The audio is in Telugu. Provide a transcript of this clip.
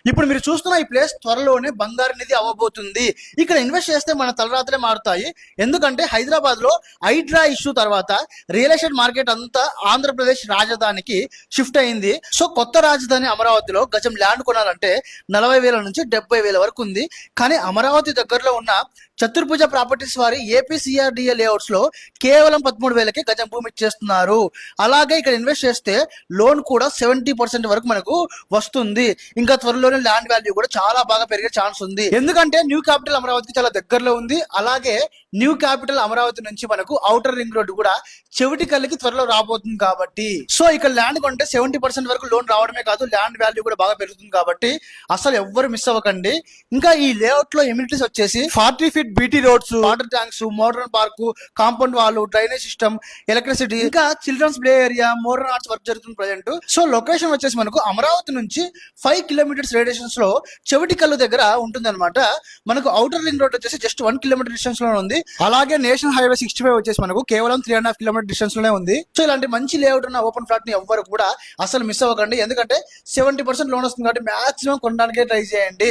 ఇప్పుడు మీరు చూస్తున్న ఈ ప్లేస్ త్వరలోనే బంగారు నిధి అవ్వబోతుంది. ఇక్కడ ఇన్వెస్ట్ చేస్తే మన తలరాత్రే మారుతాయి. ఎందుకంటే హైదరాబాద్ లో హైడ్రా ఇష్యూ తర్వాత రియల్ ఎస్టేట్ మార్కెట్ అంతా ఆంధ్రప్రదేశ్ రాజధానికి షిఫ్ట్ అయింది. సో కొత్త రాజధాని అమరావతిలో గజం ల్యాండ్ కొనాలంటే 40,000 నుంచి 70,000 వరకు ఉంది. కానీ అమరావతి దగ్గరలో ఉన్న చతుర్భుజ ప్రాపర్టీస్ వారి ఏపీసీఆర్డీఏ లేఅవుట్స్ లో కేవలం 13,000కే గజం భూమి ఇచ్చేస్తున్నారు. అలాగే ఇక్కడ ఇన్వెస్ట్ చేస్తే లోన్ కూడా 70% వరకు మనకు వస్తుంది. ఇంకా త్వరలోనే ల్యాండ్ వాల్యూ కూడా చాలా బాగా పెరిగే ఛాన్స్ ఉంది. ఎందుకంటే న్యూ క్యాపిటల్ అమరావతికి చాలా దగ్గరలో ఉంది. అలాగే న్యూ క్యాపిటల్ అమరావతి నుంచి మనకు ఔటర్ రింగ్ రోడ్ కూడా చెవిటి కల్లికి త్వరలో రాబోతుంది కాబట్టి సో ఇక్కడ ల్యాండ్ కొంటే 70% వరకు లోన్ రావడమే కాదు, ల్యాండ్ వాల్యూ కూడా బాగా పెరుగుతుంది. కాబట్టి అసలు ఎవ్వరు మిస్ అవ్వకండి. ఇంకా ఈ లేఅవుట్ లో ఎమ్యూనిటీస్ వచ్చేసి 40 feet BT roads, water tanks, modern park, compound wall, drainage system, electricity, ఇంకా children's play area, modern arts work జరుగుతుంది ప్రజెంట్. సో లొకేషన్ వచ్చేసి మనకు అమరావతి నుంచి 5 కిలోమీటర్స్ రేడియేషన్స్ లో చెవిటి కల్లు దగ్గర ఉంటుంది అనమాట. మనకు ఔటర్ రింగ్ రోడ్ వచ్చేసి జస్ట్ 1 కిలోమీటర్ డిస్టెన్స్ లో ఉంది. అలాగే నేషనల్ హైవే 65 వచ్చేసి మనకు కేవలం 3.5 కిలోమీటర్ డిస్టెన్స్ లోనే ఉంది. సో ఇలాంటి మంచి లేఅవుట్ ఉన్న ఓపెన్ ఫ్లాట్ ని ఎవ్వరు కూడా అసలు మిస్ అవ్వకండి. ఎందుకంటే 70% లోన్ వస్తుంది కాబట్టి మాక్సిమం కొనడానికే ట్రై చేయండి.